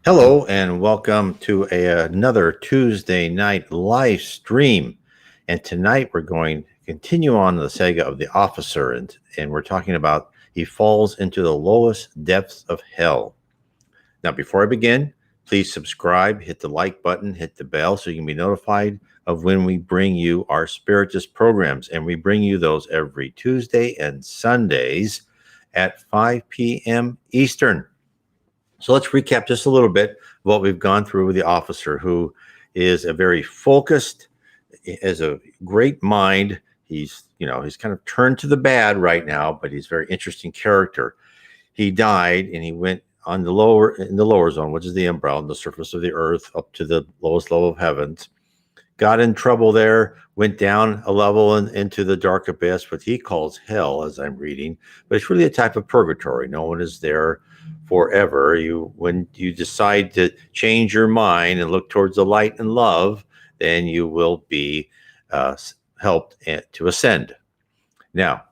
Hello and welcome to another Tuesday night live stream. And tonight we're going to continue on the saga of the officer, and we're talking about he falls into the lowest depths of hell. Now, before I begin, please subscribe, hit the like button, hit the bell so you can be notified of when we bring you our Spiritist programs. And we bring you those every Tuesday and Sundays at 5 p.m. Eastern. So let's recap just a little bit of what we've gone through with the officer, who is a very focused, has a great mind. He's kind of turned to the bad right now, but he's a very interesting character. He died and he went on in the lower zone, which is the umbrella, on the surface of the earth, up to the lowest level of heavens. Got in trouble there, went down a level into the dark abyss, what he calls hell, as I'm reading. But it's really a type of purgatory. No one is there forever. When you decide to change your mind and look towards the light and love, then you will be helped to ascend. Now,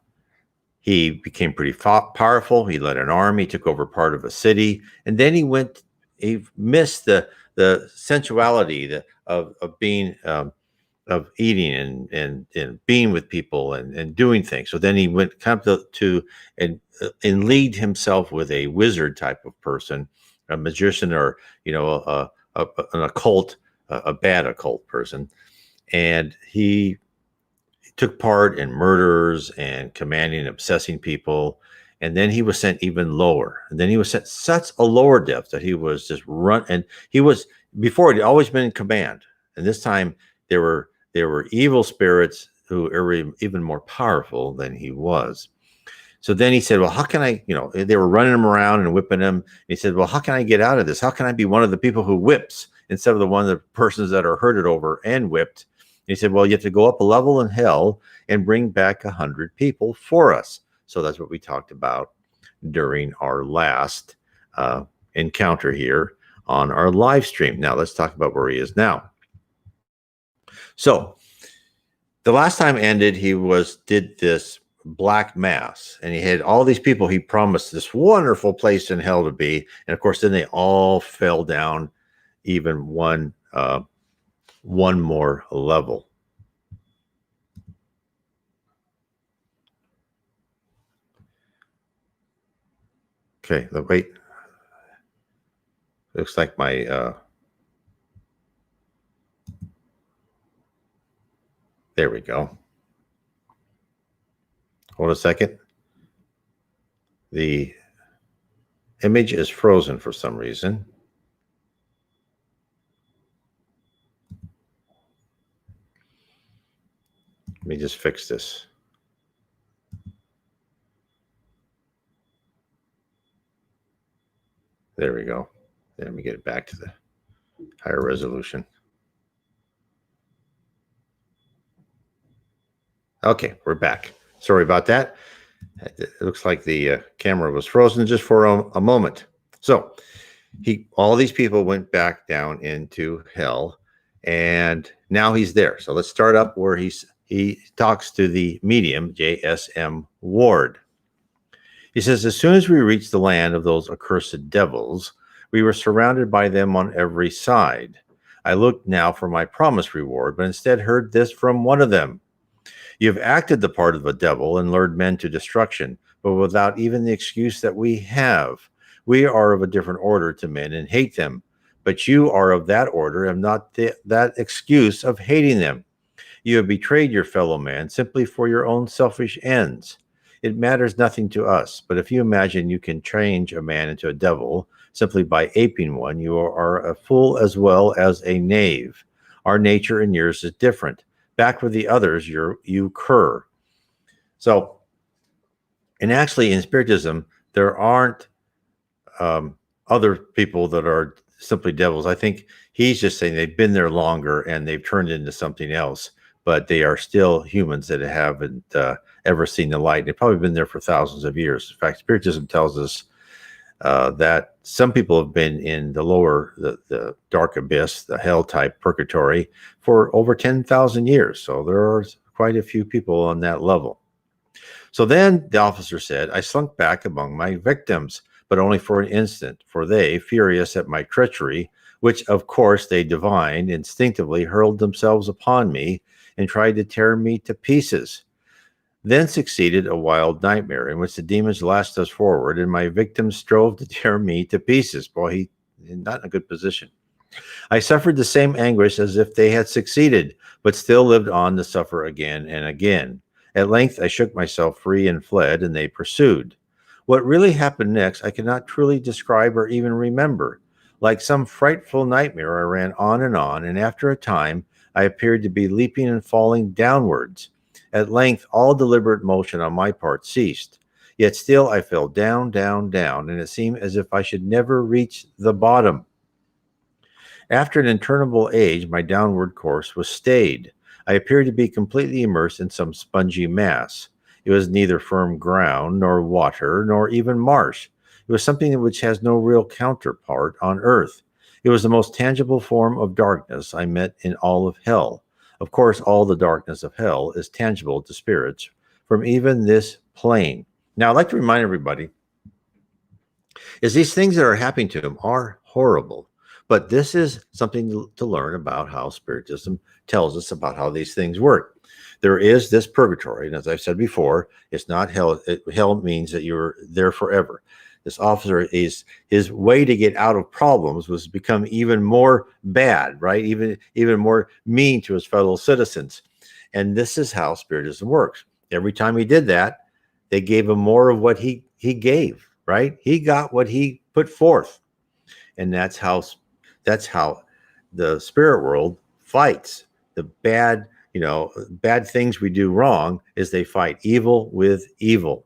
he became pretty powerful. He led an army, took over part of a city, and then he missed the sensuality of being of eating and being with people and doing things. So then he went come to and leagued himself with a wizard type of person, a magician, or an occult, a bad occult person, and he took part in murders and commanding and obsessing people. And then he was sent even lower. And then he was sent such a lower depth that he was just run. And before he'd always been in command. And this time there were evil spirits who were even more powerful than he was. So then he said, well, how can I, they were running him around and whipping him. And he said, well, how can I get out of this? How can I be one of the people who whips instead of the persons that are herded over and whipped? He said, well, you have to go up a level in hell and bring back 100 people for us. So that's what we talked about during our last encounter here on our live stream. Now, let's talk about where he is now. So the last time ended, he did this black mass, and he had all these people he promised this wonderful place in hell to be. And of course, then they all fell down even one more level. Okay, wait. Looks like my there we go. Hold a second. The image is frozen for some reason. Let me just fix this. There we go. Let me get it back to the higher resolution. Okay, we're back. Sorry about that. It looks like the camera was frozen just for a moment. So all these people went back down into hell, and now he's there. So let's start up where he talks to the medium, J.S.M. Ward. He says, as soon as we reached the land of those accursed devils, we were surrounded by them on every side. I looked now for my promised reward, but instead heard this from one of them. You have acted the part of a devil and lured men to destruction, but without even the excuse that we have. We are of a different order to men and hate them, but you are of that order and not that excuse of hating them. You have betrayed your fellow man simply for your own selfish ends. It matters nothing to us, but if you imagine you can change a man into a devil simply by aping one, you are a fool as well as a knave. Our nature and yours is different. Back with the others, you cur. So, and actually in Spiritism, there aren't other people that are simply devils. I think he's just saying they've been there longer and they've turned into something else, but they are still humans that haven't ever seen the light. They've probably been there for thousands of years. In fact, Spiritism tells us that some people have been in the dark abyss, the hell type purgatory, for over 10,000 years. So there are quite a few people on that level. So then the officer said, I slunk back among my victims, but only for an instant, for they, furious at my treachery, which of course they divined, instinctively hurled themselves upon me and tried to tear me to pieces. Then succeeded a wild nightmare in which the demons lashed us forward, and my victims strove to tear me to pieces. Boy, he not in a good position. I suffered the same anguish as if they had succeeded, but still lived on to suffer again and again. At length I shook myself free and fled, and they pursued. What really happened next I cannot truly describe or even remember. Like some frightful nightmare, I ran on, and after a time I appeared to be leaping and falling downwards. At length all deliberate motion on my part ceased. Yet still I fell down, and it seemed as if I should never reach the bottom. After an interminable age, my downward course was stayed. I appeared to be completely immersed in some spongy mass. It was neither firm ground, nor water, nor even marsh. It was something which has no real counterpart on earth. It was the most tangible form of darkness I met in all of hell. Of course, all the darkness of hell is tangible to spirits from even this plane. Now, I'd like to remind everybody is these things that are happening to him are horrible. But this is something to learn about how Spiritism tells us about how these things work. There is this purgatory, and as I've said before, it's not hell. Hell means that you're there forever. This officer is his way to get out of problems was become even more bad, right? Even more mean to his fellow citizens. And this is how Spiritism works. Every time he did that, they gave him more of what he gave, right? He got what he put forth. And that's how the spirit world fights the bad things we do wrong. Is they fight evil with evil.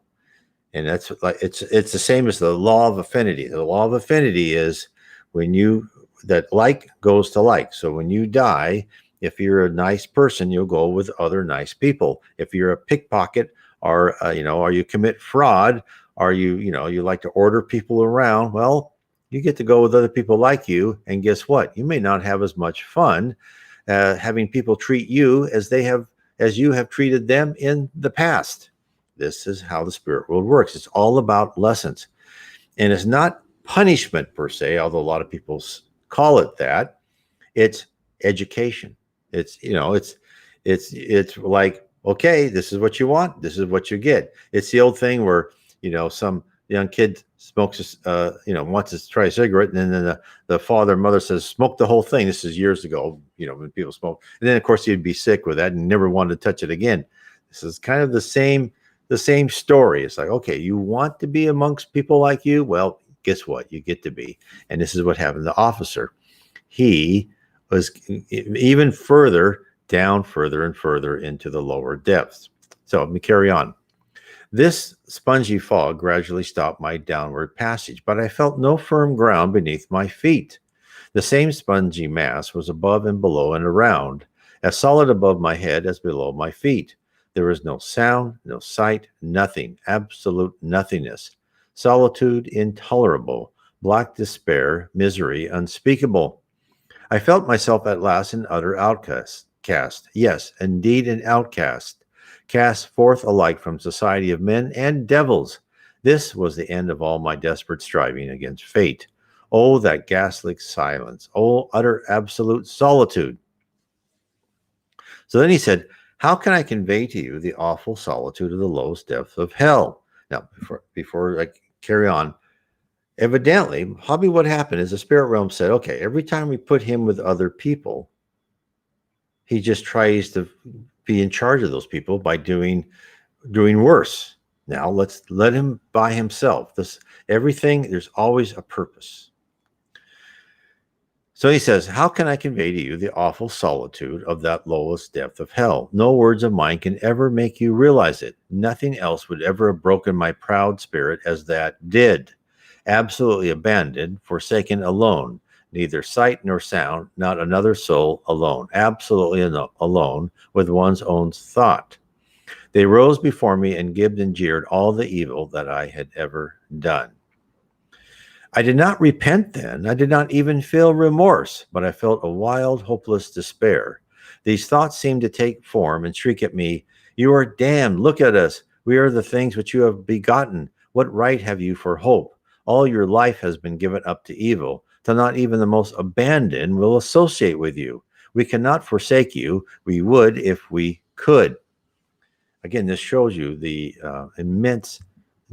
And that's like it's the same as the law of affinity. The law of affinity is that like goes to like. So when you die, if you're a nice person, you'll go with other nice people. If you're a pickpocket or you commit fraud, or you like to order people around, well, you get to go with other people like you, and guess what? You may not have as much fun having people treat you as you have treated them in the past. This is how the spirit world works. It's all about lessons, and it's not punishment per se, although a lot of people call it that. It's education. It's like, okay, this is what you want, this is what you get. It's the old thing where some young kid smokes wants to try a cigarette, and then the father and mother says, smoke the whole thing. This is years ago, when people smoke, and then of course you'd be sick with that and never wanted to touch it again. This is kind of the same story. It's like, okay, you want to be amongst people like you, well, guess what, you get to be. And this is what happened to the officer. He was even further down, further and further into the lower depths. So let me carry on. This spongy fog gradually stopped my downward passage, but I felt no firm ground beneath my feet. The same spongy mass was above and below and around, as solid above my head as below my feet. There was no sound, no sight, nothing, absolute nothingness. Solitude intolerable, black despair, misery unspeakable. I felt myself at last an utter outcast. Yes, indeed an outcast, cast forth alike from society of men and devils. This was the end of all my desperate striving against fate. Oh, that ghastly silence. Oh, utter absolute solitude. So then he said, how can I convey to you the awful solitude of the lowest depth of hell? Now, before I carry on, evidently, probably what happened is the spirit realm said, okay, every time we put him with other people, he just tries to be in charge of those people by doing worse. Now let's let him by himself. There's always a purpose. So he says, how can I convey to you the awful solitude of that lowest depth of hell? No words of mine can ever make you realize it. Nothing else would ever have broken my proud spirit as that did. Absolutely abandoned, forsaken, alone. Neither sight nor sound, not another soul, alone. Absolutely alone with one's own thought. They rose before me and gibed and jeered all the evil that I had ever done. I did not repent then. I did not even feel remorse, but I felt a wild, hopeless despair. These thoughts seemed to take form and shriek at me, you are damned. Look at us. We are the things which you have begotten. What right have you for hope? All your life has been given up to evil, till not even the most abandoned will associate with you. We cannot forsake you. We would if we could. Again, this shows you the immense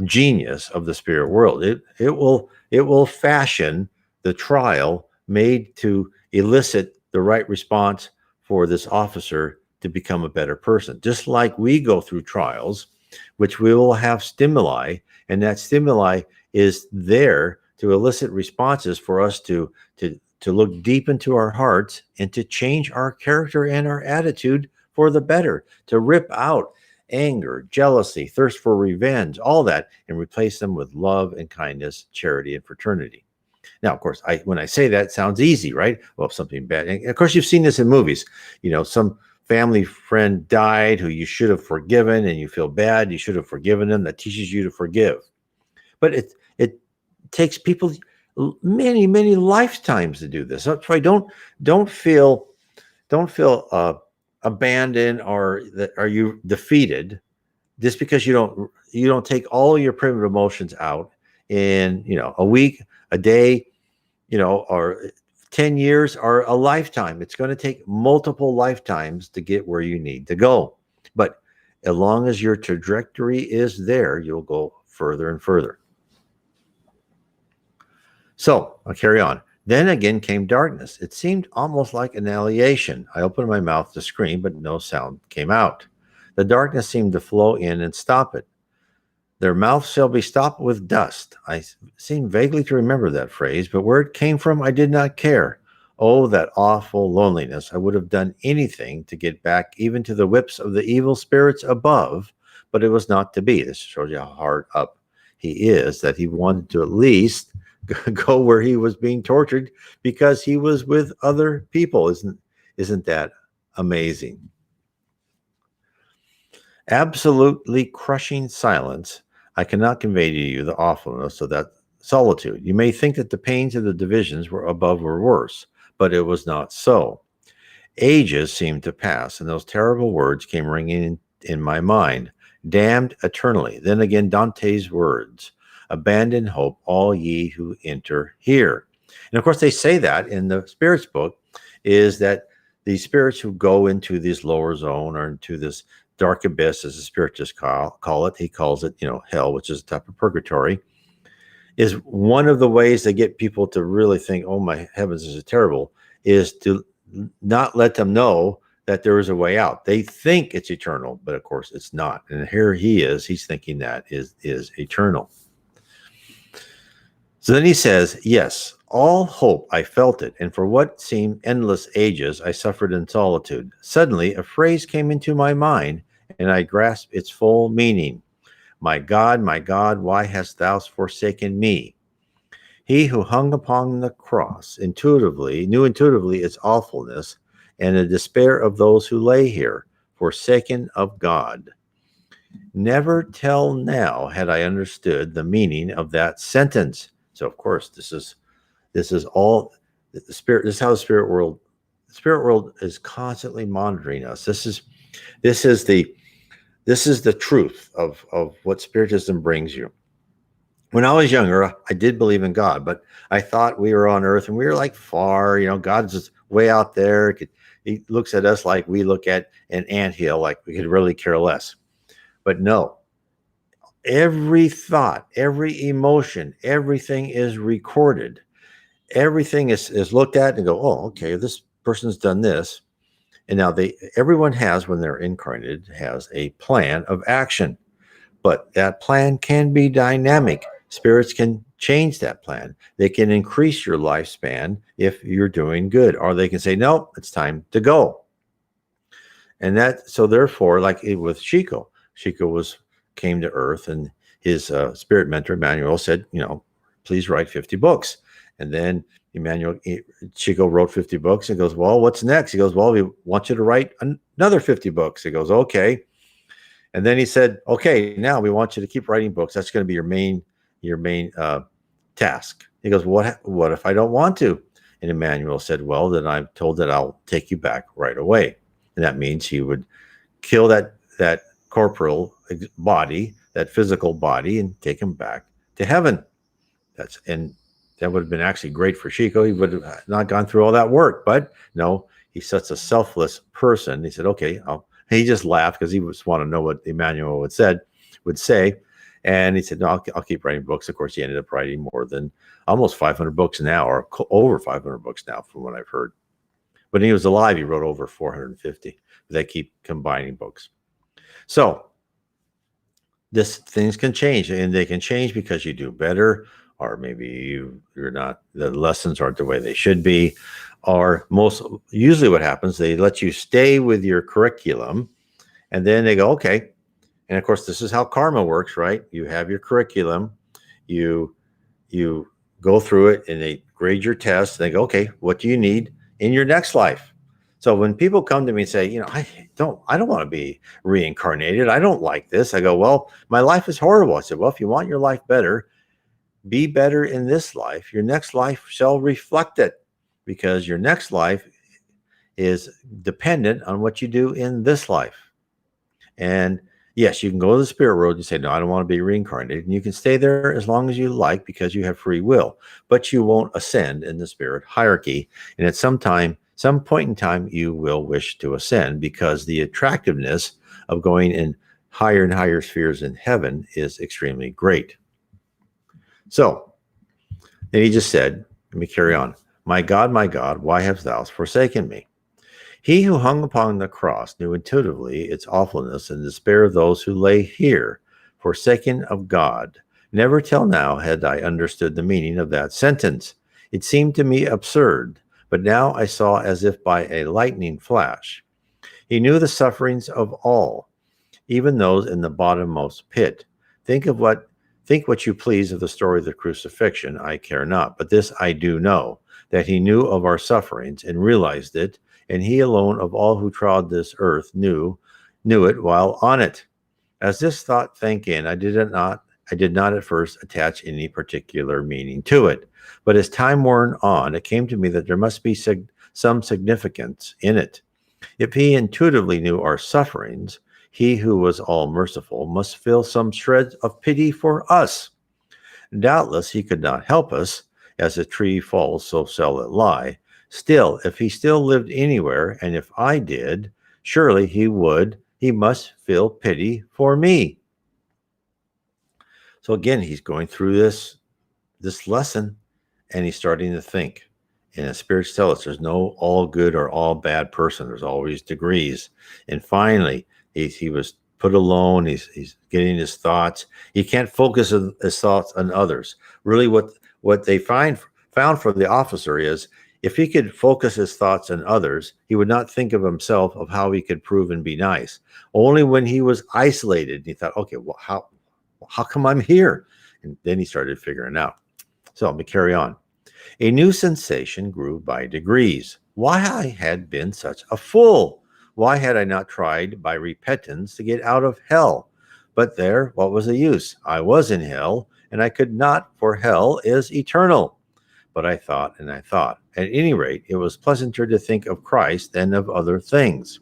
genius of the spirit world. It will fashion the trial made to elicit the right response for this officer to become a better person. Just like we go through trials, which we will have stimuli, and that stimuli is there to elicit responses for us to look deep into our hearts and to change our character and our attitude for the better, to rip out anger, jealousy, thirst for revenge, all that, and replace them with love and kindness, charity, and fraternity. Now, of course, when I say that, it sounds easy, right? Well, if something bad, and of course, you've seen this in movies. Some family friend died who you should have forgiven, and you feel bad. You should have forgiven them. That teaches you to forgive. But it takes people many, many lifetimes to do this. That's why don't feel abandoned or that are you defeated just because you don't take all your primitive emotions out in a week, a day, or 10 years or a lifetime. It's going to take multiple lifetimes to get where you need to go. But as long as your trajectory is there, you'll go further and further. So I'll carry on. Then again came darkness. It seemed almost like annihilation. I opened my mouth to scream, but no sound came out. The darkness seemed to flow in and stop it. Their mouth shall be stopped with dust. I seem vaguely to remember that phrase, but where it came from, I did not care. Oh, that awful loneliness. I would have done anything to get back even to the whips of the evil spirits above, but it was not to be. This shows you how hard up he is, that he wanted to at least go where he was being tortured because he was with other people. Isn't that amazing? Absolutely crushing silence. I cannot convey to you the awfulness of that solitude. You may think that the pains of the divisions were above or worse, but it was not so. Ages seemed to pass, and those terrible words came ringing in my mind. Damned eternally. Then again, Dante's words. Abandon hope, all ye who enter here. And of course, they say that in the spirits book, is that the spirits who go into this lower zone or into this dark abyss, as the spiritists call it, he calls it, hell, which is a type of purgatory, is one of the ways they get people to really think, oh my heavens, this is terrible, is to not let them know that there is a way out. They think it's eternal, but of course it's not. And here he's thinking that is eternal. So then he says, yes, all hope, I felt it, and for what seemed endless ages, I suffered in solitude. Suddenly, a phrase came into my mind, and I grasped its full meaning. My God, why hast thou forsaken me? He who hung upon the cross knew intuitively its awfulness and the despair of those who lay here, forsaken of God. Never till now had I understood the meaning of that sentence. So, of course, this is all the spirit. This is how the spirit world is constantly monitoring us. This is the truth of what Spiritism brings you. When I was younger, I did believe in God, but I thought we were on Earth and we were like far. God's just way out there. He looks at us like we look at an anthill, like we could really care less. But no. Every thought, every emotion, everything is recorded. Everything is looked at and go, oh, okay, this person's done this. And now everyone has, when they're incarnated, has a plan of action. But that plan can be dynamic. Spirits can change that plan. They can increase your lifespan if you're doing good, or they can say, no, it's time to go. And so therefore, like with Chico came to Earth, and his spirit mentor Emmanuel said, please write 50 books. And then Chico wrote 50 books and goes, well, what's next? He goes, well, we want you to write another 50 books. He goes, okay. And then he said, okay, now we want you to keep writing books. That's going to be your main task. He goes, what if I don't want to? And Emmanuel said, well, then I'm told that I'll take you back right away. And that means he would kill that corporal body, that physical body, and take him back to heaven. And that would have been actually great for Chico. He would have not gone through all that work, but no, he's such a selfless person. He said, okay, he just laughed because he just want to know what Emmanuel would say. And he said, no, I'll keep writing books. Of course, he ended up writing more than almost 500 books now, or over 500 books now, from what I've heard. When he was alive, he wrote over 450. They keep combining books. So things can change, and they can change because you do better, or maybe you're not, the lessons aren't the way they should be, or usually what happens, they let you stay with your curriculum, and then they go, okay. And of course, this is how karma works, right? You have your curriculum, you go through it, and they grade your tests. They go, okay, what do you need in your next life? So when people come to me and say, I don't want to be reincarnated, I don't like this, I go, well, my life is horrible. I said, well, if you want your life better, be better in this life. Your next life shall reflect it, because your next life is dependent on what you do in this life. And yes, you can go to the spirit world and say, no, I don't want to be reincarnated. And you can stay there as long as you like, because you have free will, but you won't ascend in the spirit hierarchy. And at some point in time, you will wish to ascend, because the attractiveness of going in higher and higher spheres in heaven is extremely great. So then he just said, let me carry on. My God, why hast thou forsaken me? He who hung upon the cross knew intuitively its awfulness and despair of those who lay here, forsaken of God. Never till now had I understood the meaning of that sentence. It seemed to me absurd, but now I saw as if by a lightning flash. He knew the sufferings of all, even those in the bottommost pit. Think what you please of the story of the crucifixion, I care not. But this I do know, that he knew of our sufferings and realized it, and he alone of all who trod this earth knew it while on it. As this thought sank in, I did not at first attach any particular meaning to it. But as time wore on, it came to me that there must be some significance in it. If he intuitively knew our sufferings, he who was all merciful must feel some shred of pity for us. Doubtless he could not help us, as a tree falls, so shall it lie. Still, if he still lived anywhere, and if I did, surely he must feel pity for me. So again, he's going through this lesson, and he's starting to think. And spirits tell us there's no all good or all bad person. There's always degrees. And finally, he was put alone. He's getting his thoughts. He can't focus his thoughts on others. Really, what they found for the officer is, if he could focus his thoughts on others, he would not think of himself, of how he could prove and be nice. Only when he was isolated, he thought, okay, well, how come I'm here? And then he started figuring out. So let me carry on. A new sensation grew by degrees. Why I had been such a fool? Why had I not tried by repentance to get out of hell? But there, what was the use? I was in hell, and I could not, for hell is eternal. But I thought and I thought. At any rate, it was pleasanter to think of Christ than of other things.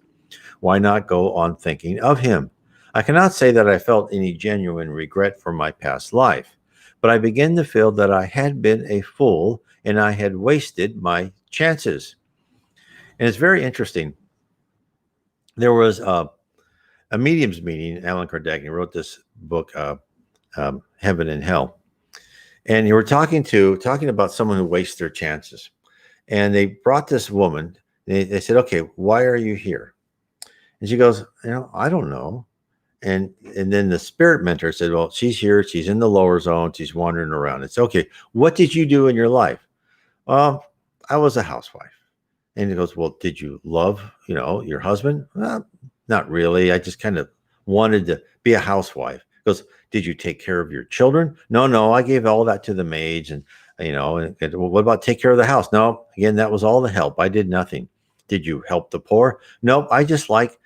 Why not go on thinking of him? I cannot say that I felt any genuine regret for my past life, but I began to feel that I had been a fool and I had wasted my chances. And it's very interesting. There was a medium's meeting. Allan Kardec wrote this book, Heaven and Hell. And you were talking about someone who wastes their chances. And they brought this woman. They said, okay, why are you here? And she goes, I don't know. And then the spirit mentor said, well, she's here. She's in the lower zone. She's wandering around. It's okay. What did you do in your life? I was a housewife. And he goes, well, did you love, your husband? Not really. I just kind of wanted to be a housewife. He goes, did you take care of your children? No, I gave all that to the maids. And, well, what about take care of the house? No, again, that was all the help. I did nothing. Did you help the poor? Nope. I just like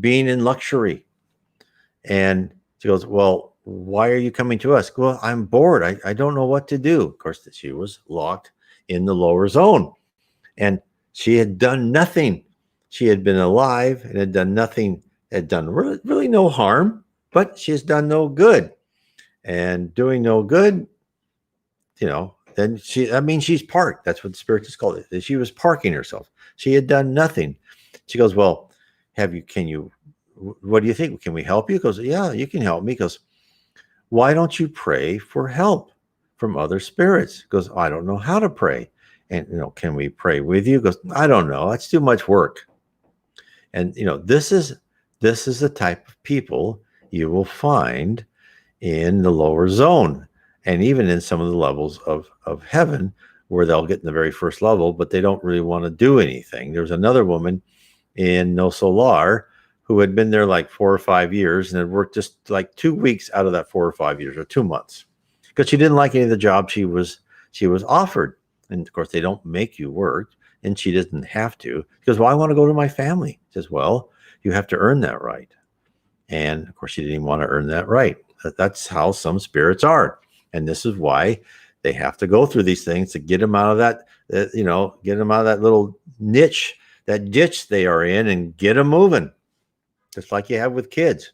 being in luxury. And she goes, well, why are you coming to us? Well, I'm bored. I don't know what to do. Of course, she was locked in the lower zone, and she had done nothing. She had been alive and had done nothing, had done really no harm, but she has done no good. And doing no good, then that means she's parked. That's what the Spiritist called it. She was parking herself. She had done nothing. She goes, well, what do you think? Can we help you? He goes, yeah, you can help me. He goes, why don't you pray for help from other spirits? He goes, I don't know how to pray. And, can we pray with you? He goes, I don't know. That's too much work. And, this is the type of people you will find in the lower zone, and even in some of the levels of heaven, where they'll get in the very first level, but they don't really want to do anything. There's another woman in No Solar who had been there like 4 or 5 years and had worked just like 2 weeks out of that 4 or 5 years, or 2 months, because she didn't like any of the jobs she was offered. And of course, they don't make you work, and she doesn't have to. Because, well, I want to go to my family. She says, well, you have to earn that right. And of course, she didn't even want to earn that right. That's how some spirits are. And this is why they have to go through these things to get them out of that, get them out of that little niche, that ditch they are in, and get them moving. Just like you have with kids,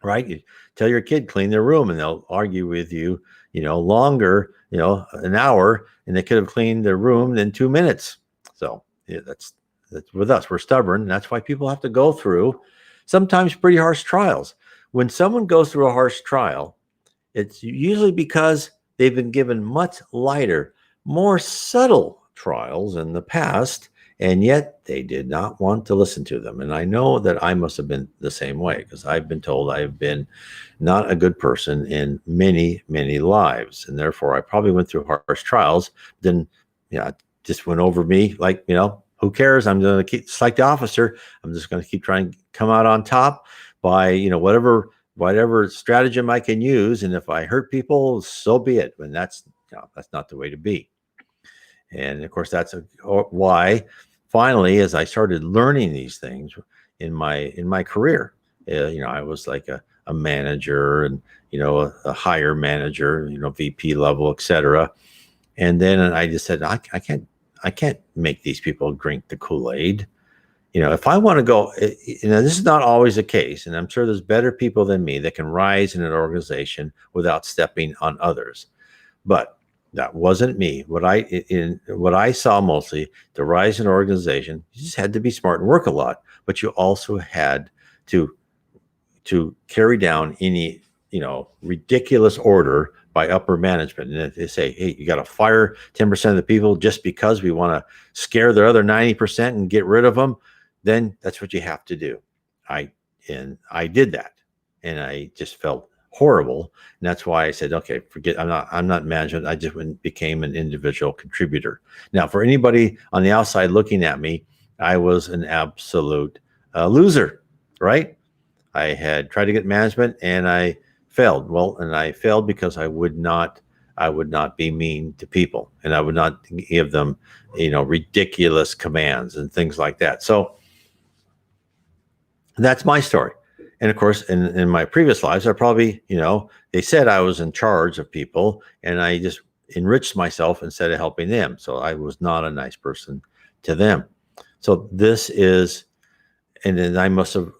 right? You tell your kid clean their room, and they'll argue with you, longer, an hour, and they could have cleaned their room in 2 minutes. So yeah, that's with us. We're stubborn. And that's why people have to go through sometimes pretty harsh trials. When someone goes through a harsh trial, it's usually because they've been given much lighter, more subtle trials in the past, and yet they did not want to listen to them. And I know that I must have been the same way, because I've been told I've been not a good person in many, many lives. And therefore, I probably went through harsh trials. Then, it just went over me like, who cares? I'm going to keep, it's like the officer. I'm just going to keep trying to come out on top by, whatever stratagem I can use. And if I hurt people, so be it. And that's not the way to be. And of course, that's why finally, as I started learning these things in my career, I was like a manager, and, a higher manager, VP level, etc. And then I just said, I can't make these people drink the Kool-Aid. If I want to go, this is not always the case. And I'm sure there's better people than me that can rise in an organization without stepping on others. But that wasn't me. What I saw mostly, to rise in an organization, you just had to be smart and work a lot, but you also had to carry down any, ridiculous order by upper management. And if they say, hey, you got to fire 10% of the people just because we want to scare the other 90% and get rid of them, then that's what you have to do. I did that, and I just felt horrible. And that's why I said, okay, forget, I'm not management. I just became an individual contributor. Now, for anybody on the outside looking at me, I was an absolute loser, right? I had tried to get management and I failed. Well, and I failed because I would not be mean to people, and I would not give them, ridiculous commands and things like that. So that's my story. And of course, in my previous lives, I probably, they said I was in charge of people, and I just enriched myself instead of helping them. So I was not a nice person to them. So this is, and then I must have,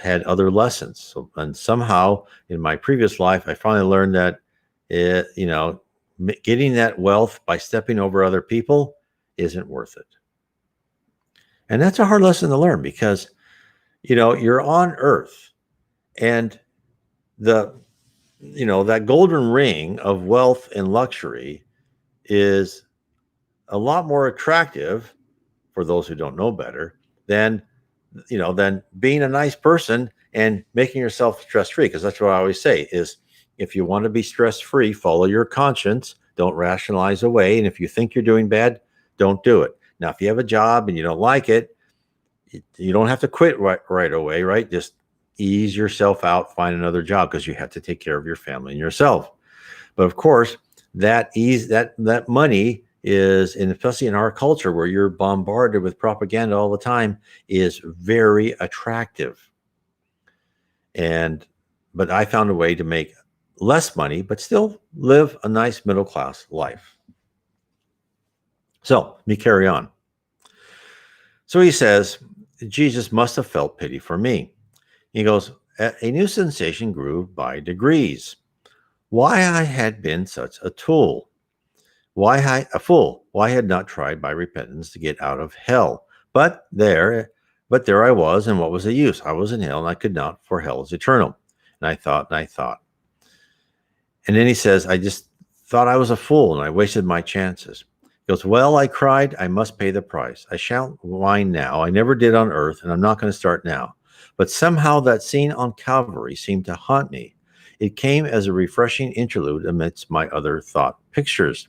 had other lessons. So, and somehow in my previous life, I finally learned that, getting that wealth by stepping over other people isn't worth it. And that's a hard lesson to learn, because you're on earth, and that golden ring of wealth and luxury is a lot more attractive for those who don't know better than being a nice person and making yourself stress-free. Because that's what I always say is, if you want to be stress-free, follow your conscience, don't rationalize away. And if you think you're doing bad, don't do it. Now, if you have a job and you don't like it, you don't have to quit right away, right? Just ease yourself out, find another job, because you have to take care of your family and yourself. But of course, that money is, and especially in our culture where you're bombarded with propaganda all the time, is very attractive. But I found a way to make less money, but still live a nice middle-class life. So let me carry on. So he says, Jesus must have felt pity for me. He goes, a new sensation grew by degrees. Why I had been such a tool. A fool? Why had not tried by repentance to get out of hell? But there I was, and what was the use? I was in hell, and I could not, for hell is eternal. And I thought. And then he says, I just thought I was a fool, and I wasted my chances. He goes, well, I cried, I must pay the price. I shan't whine now. I never did on earth, and I'm not going to start now. But somehow that scene on Calvary seemed to haunt me. It came as a refreshing interlude amidst my other thought pictures.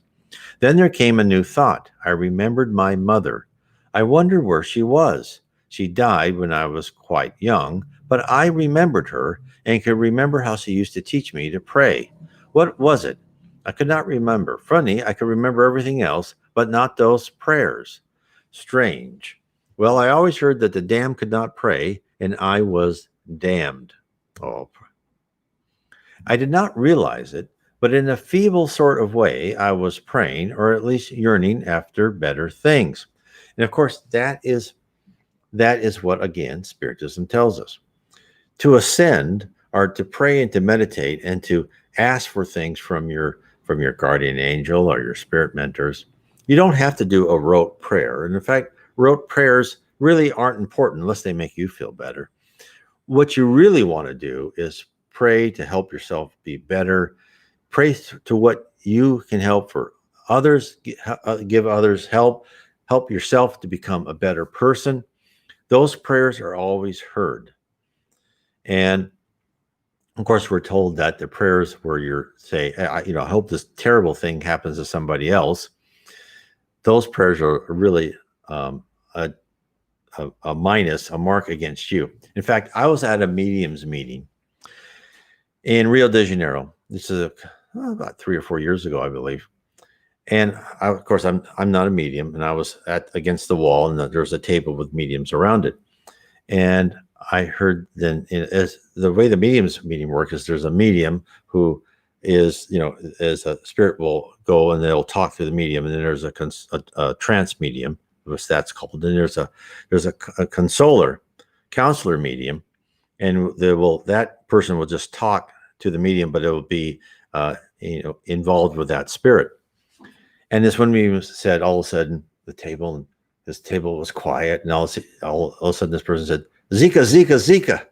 Then there came a new thought. I remembered my mother. I wondered where she was. She died when I was quite young, but I remembered her and could remember how she used to teach me to pray. What was it? I could not remember. Funny, I could remember everything else, but not those prayers. Strange. Well, I always heard that the damned could not pray, and I was damned. Oh, I did not realize it, but in a feeble sort of way, I was praying, or at least yearning after better things. And of course, that is what, again, Spiritism tells us. To ascend or to pray and to meditate and to ask for things from your guardian angel or your spirit mentors. You don't have to do a rote prayer. And in fact, rote prayers really aren't important unless they make you feel better. What you really want to do is pray to help yourself be better. Pray to what you can help for others, give others help yourself to become a better person. Those prayers are always heard. And of course, we're told that the prayers where you're say, I hope this terrible thing happens to somebody else. Those prayers are really a minus, a mark against you. In fact, I was at a mediums meeting in Rio de Janeiro. This is about 3 or 4 years ago, I believe. And of course, I'm not a medium, and I was against the wall, and there was a table with mediums around it. And I heard then, as the way the mediums meeting works is there's a medium who is, as a spirit will go and they'll talk to the medium, and then there's a trance medium, which that's called. Then there's a counselor medium, and that person will just talk to the medium, but it will be involved with that spirit. And this one medium said, all of a sudden, this table was quiet, and all of a sudden, this person said, Zika, Zika, Zika.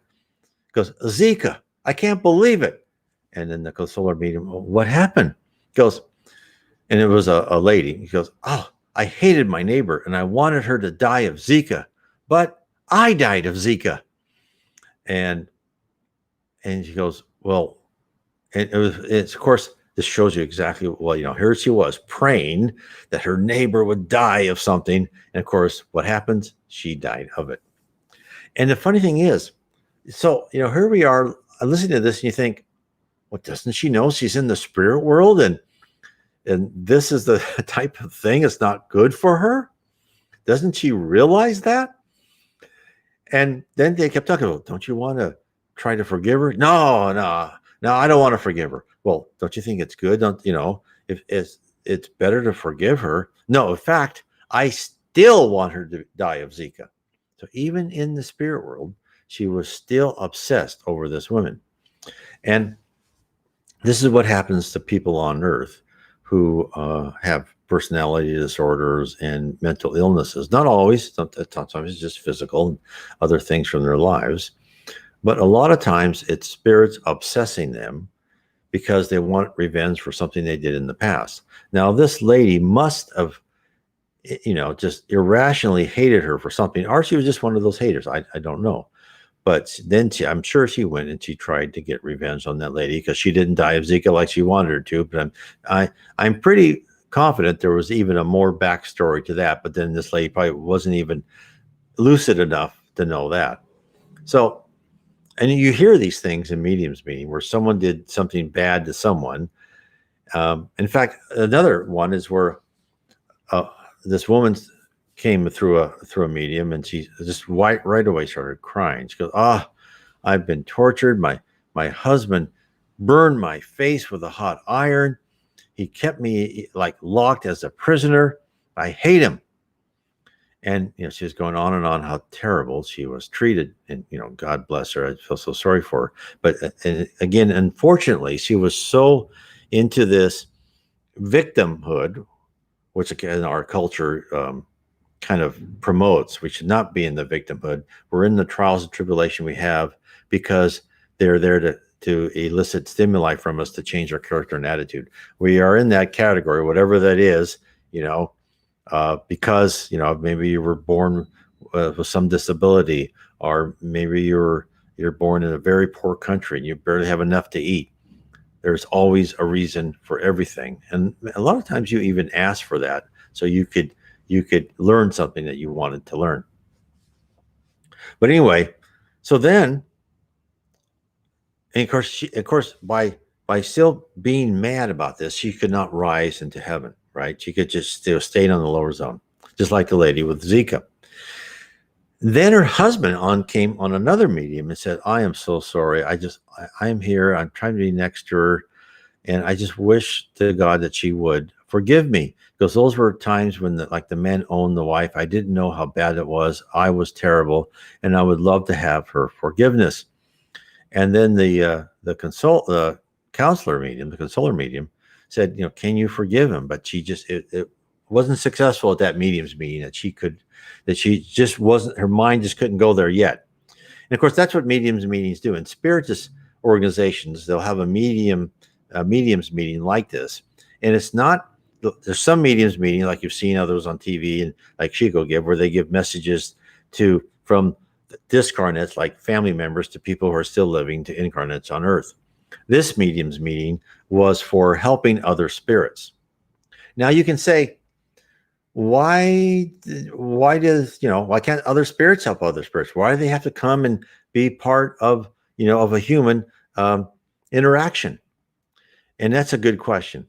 Goes, Zika, I can't believe it. And then the consoler medium, what happened? Goes, and it was a lady. He goes, oh, I hated my neighbor, and I wanted her to die of Zika, but I died of Zika. And she goes, well, and it's of course, this shows you exactly, here she was praying that her neighbor would die of something. And of course, what happens? She died of it. And the funny thing is, so, here we are listening to this, and you think, well, doesn't she know she's in the spirit world? And this is the type of thing that's not good for her? Doesn't she realize that? And then they kept talking about, don't you want to try to forgive her? No, I don't want to forgive her. Well, don't you think it's good? If it's better to forgive her? No, in fact, I still want her to die of Zika. So even in the spirit world, she was still obsessed over this woman. And this is what happens to people on earth who have personality disorders and mental illnesses. Not always, sometimes it's just physical and other things from their lives. But a lot of times it's spirits obsessing them because they want revenge for something they did in the past. Now, this lady must have just irrationally hated her for something, or she was just one of those haters. I don't know. But then I'm sure she went and she tried to get revenge on that lady because she didn't die of Zika like she wanted her to. But I'm pretty confident there was even a more backstory to that. But then this lady probably wasn't even lucid enough to know that. So, and you hear these things in mediums meeting where someone did something bad to someone. In fact, another one is where this woman came through a medium, and she just right away started crying. She goes, I've been tortured. My husband burned my face with a hot iron. He kept me like locked as a prisoner. I hate him. And she was going on and on how terrible she was treated, and God bless her. I feel so sorry for her. But and again, unfortunately, she was so into this victimhood which again our culture kind of promotes. We should not be in the victimhood. We're in the trials and tribulation we have because they're there to elicit stimuli from us to change our character and attitude. We are in that category, whatever that is, because maybe you were born with some disability, or maybe you're born in a very poor country and you barely have enough to eat. There's always a reason for everything, and a lot of times you even ask for that so you could learn something that you wanted to learn. But anyway, so then, and of course, by still being mad about this, she could not rise into heaven, right? She could just still stay on the lower zone, just like the lady with Zika. Then her husband came on another medium and said, "I am so sorry. I am here. I'm trying to be next to her, and I just wish to God that she would forgive me, because those were times when the men owned the wife. I didn't know how bad it was. I was terrible, and I would love to have her forgiveness." And then the counselor medium, the consoler medium, said, "Can you forgive him?" But it wasn't successful at that medium's meeting. That she just wasn't. Her mind just couldn't go there yet. And of course, that's what mediums meetings do. In spiritist organizations, they'll have a mediums meeting like this, and it's not. There's some mediums meeting like you've seen others on TV and like Chico give, where they give messages from discarnates, like family members, to people who are still living, to incarnates on Earth. This mediums meeting was for helping other spirits. Now you can say, why can't other spirits help other spirits? Why do they have to come and be part of a human interaction? And that's a good question.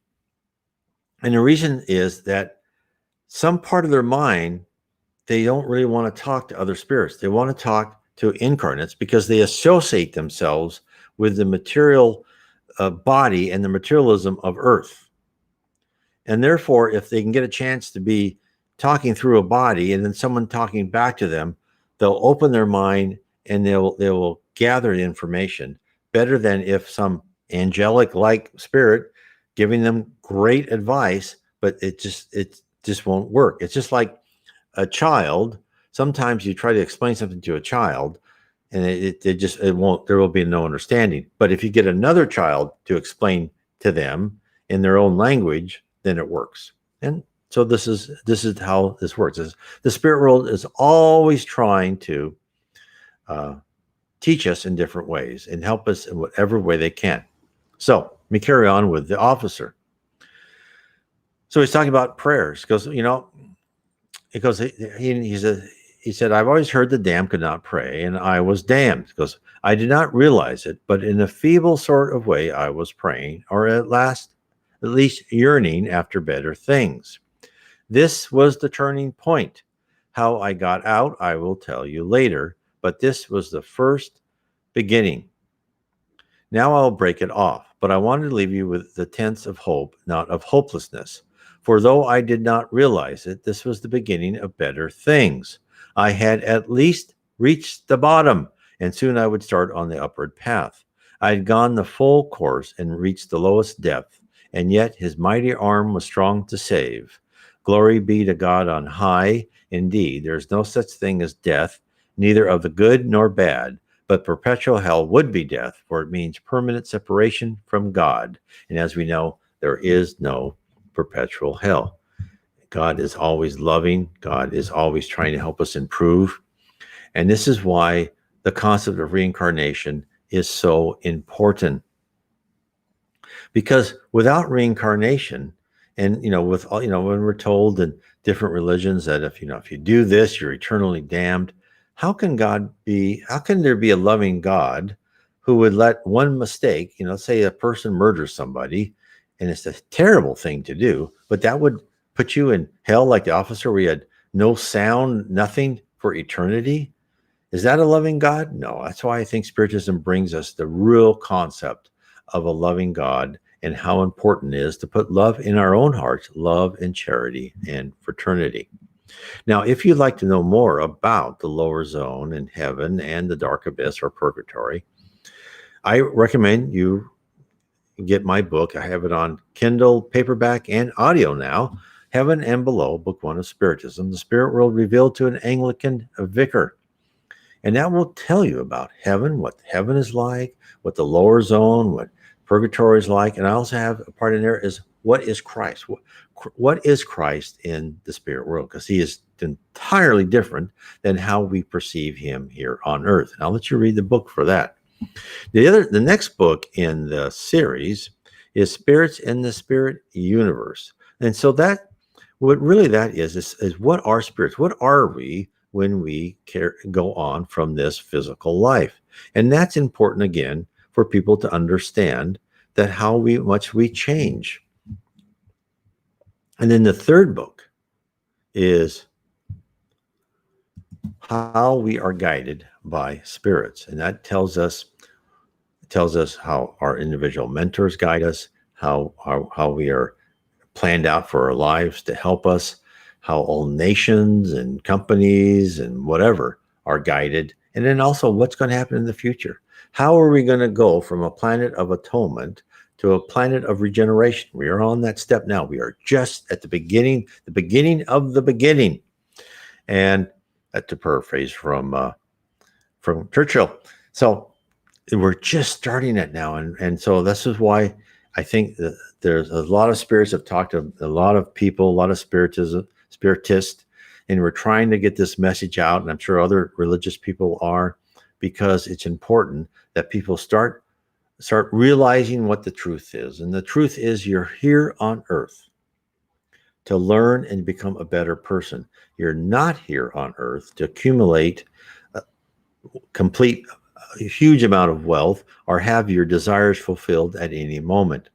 And the reason is that some part of their mind, they don't really want to talk to other spirits. They want to talk to incarnates because they associate themselves with the material body and the materialism of Earth. And therefore, if they can get a chance to be talking through a body and then someone talking back to them, they'll open their mind and they will gather the information better than if some angelic-like spirit giving them great advice, but it just won't work. It's just like a child. Sometimes you try to explain something to a child and it won't, there will be no understanding. But if you get another child to explain to them in their own language, then it works. And so this is how this works. The spirit world is always trying to teach us in different ways and help us in whatever way they can. So let me carry on with the officer. So he's talking about prayers. He said, "I've always heard the damned could not pray, and I was damned." He goes, "I did not realize it, but in a feeble sort of way I was praying, or at least yearning after better things. This was the turning point. How I got out, I will tell you later, but this was the first beginning. Now I'll break it off, but I wanted to leave you with the tense of hope, not of hopelessness. For though I did not realize it, this was the beginning of better things. I had at least reached the bottom, and soon I would start on the upward path. I had gone the full course and reached the lowest depth, and yet his mighty arm was strong to save. Glory be to God on high. Indeed, there is no such thing as death, neither of the good nor bad, but perpetual hell would be death, for it means permanent separation from God. And as we know, there is no perpetual hell. God is always loving. God is always trying to help us improve. And this is why the concept of reincarnation is so important. Because without reincarnation, and when we're told in different religions that if you do this, you're eternally damned, how can there be a loving God who would let one mistake, say a person murders somebody, and it's a terrible thing to do, but that would put you in hell like the officer where you had no sound, nothing for eternity? Is that a loving God? No. That's why I think Spiritism brings us the real concept of a loving God and how important it is to put love in our own hearts, love and charity and fraternity. Now, if you'd like to know more about the lower zone and heaven and the dark abyss or purgatory, I recommend you get my book. I have it on Kindle, paperback, and audio now. Heaven and Below, Book 1 of Spiritism, the spirit world revealed to an Anglican vicar. And that will tell you about heaven, what heaven is like, what the lower zone, what purgatory is like. And I also have a part in there is what is Christ? What is Christ in the spirit world? Because he is entirely different than how we perceive him here on earth. And I'll let you read the book for that. The next book in the series is Spirits in the Spirit Universe. And so that what really that is what are spirits? What are we when we go on from this physical life? And that's important again for people to understand that how much we change. And then the third book is how we are guided by spirits, and that tells us how our individual mentors guide us, how we are planned out for our lives to help us, how all nations and companies and whatever are guided, and then also what's going to happen in the future. How are we going to go from a planet of atonement to a planet of regeneration? We are on that step now. We are just at the beginning of the beginning. And to paraphrase from Churchill. So we're just starting it now. And so this is why I think that there's a lot of spirits have talked to a lot of people, a lot of spiritists, and we're trying to get this message out. And I'm sure other religious people are, because it's important that people start realizing what the truth is. And the truth is you're here on earth to learn and become a better person. You're not here on earth to accumulate a huge amount of wealth or have your desires fulfilled at any moment.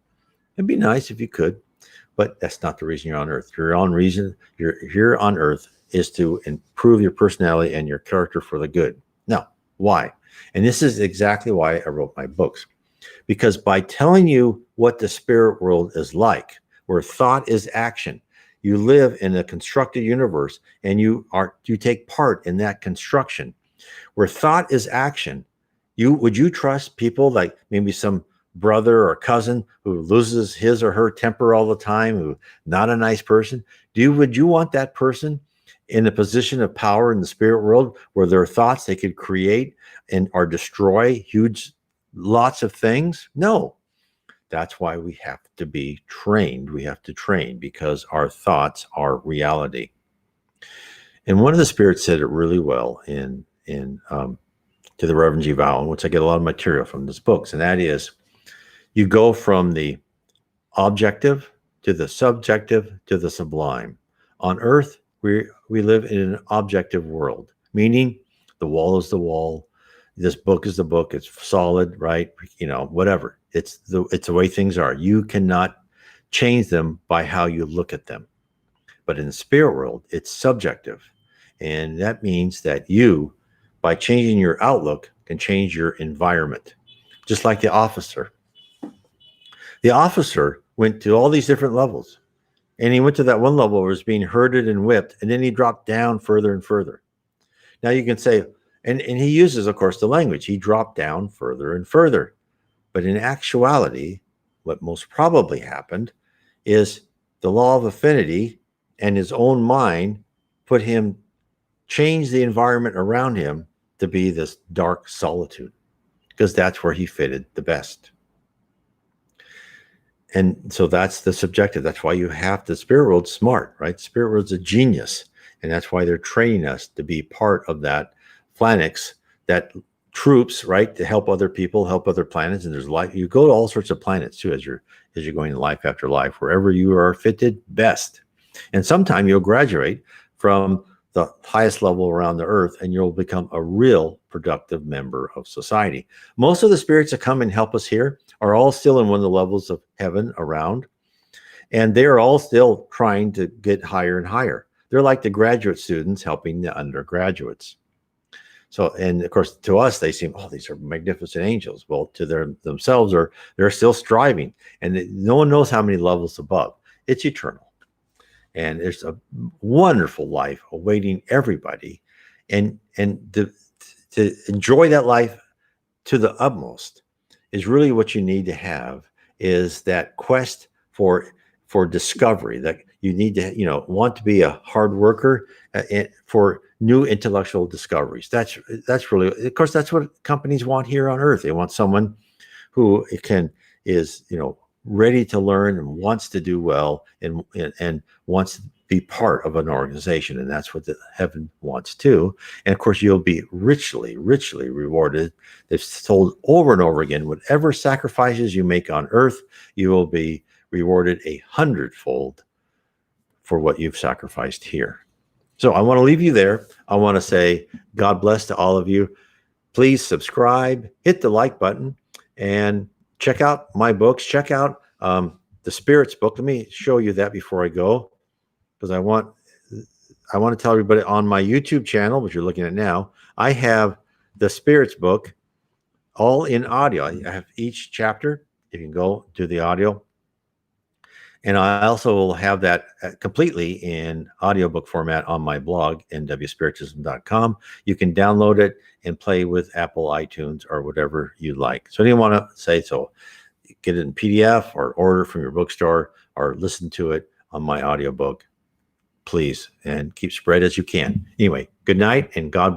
It'd be nice if you could, but that's not the reason you're on earth. You're here on earth is to improve your personality and your character for the good. Now, why? And this is exactly why I wrote my books. Because by telling you what the spirit world is like, where thought is action, you live in a constructed universe and you take part in that construction. Where thought is action, would you trust people like maybe some brother or cousin who loses his or her temper all the time, who not a nice person? Would you want that person in a position of power in the spirit world where their thoughts they could create or destroy lots of things? No. That's why we have to be trained. We have to train because our thoughts are reality. And one of the spirits said it really well in to the Reverend G. Vowell, which I get a lot of material from his books, and that is you go from the objective to the subjective to the sublime. On earth, we live in an objective world, meaning the wall is the wall, this book is the book, it's solid, right? Whatever. It's the way things are. You cannot change them by how you look at them. But in the spirit world, it's subjective. And that means that you, by changing your outlook, can change your environment. Just like the officer. The officer went to all these different levels. And he went to that one level where he was being herded and whipped. And then he dropped down further and further. Now you can say, and he uses, of course, the language. He dropped down further and further. But in actuality, what most probably happened is the law of affinity and his own mind change the environment around him to be this dark solitude, because that's where he fitted the best. And so that's the subjective. That's why you have the spirit world smart, right? Spirit world's a genius. And that's why they're training us to be part of that phalanx, that troops, right? To help other people, help other planets. And there's life. You go to all sorts of planets too, as you're going life after life, wherever you are fitted best. And sometime you'll graduate from the highest level around the earth and you'll become a real productive member of society. Most of the spirits that come and help us here are all still in one of the levels of heaven around, and they're all still trying to get higher and higher. They're like the graduate students helping the undergraduates. So, and of course, to us, they seem, oh, these are magnificent angels. Well, to themselves, they're still striving, and no one knows how many levels above. It's eternal. And there's a wonderful life awaiting everybody. And to enjoy that life to the utmost is really what you need to have, is that quest for for discovery, that you need to, want to be a hard worker for new intellectual discoveries. That's really, of course, that's what companies want here on Earth. They want someone who is ready to learn and wants to do well, and wants to be part of an organization, and that's what the heaven wants too. And of course, you'll be richly rewarded. They've told over and over again, whatever sacrifices you make on earth, you will be rewarded 100-fold for what you've sacrificed here. So I want to leave you there. I want to say God bless to all of you. Please subscribe, hit the like button, and check out my books. Check out the Spirits book. Let me show you that before I go, because I want to tell everybody on my YouTube channel, which you're looking at now, I have the Spirits book all in audio. I have each chapter. You can go to the audio. And I also will have that completely in audiobook format on my blog, nwspiritism.com. You can download it and play with Apple iTunes or whatever you like. So I didn't want to say so. Get it in PDF or order from your bookstore or listen to it on my audiobook, please, and keep spread as you can. Anyway, good night and God bless.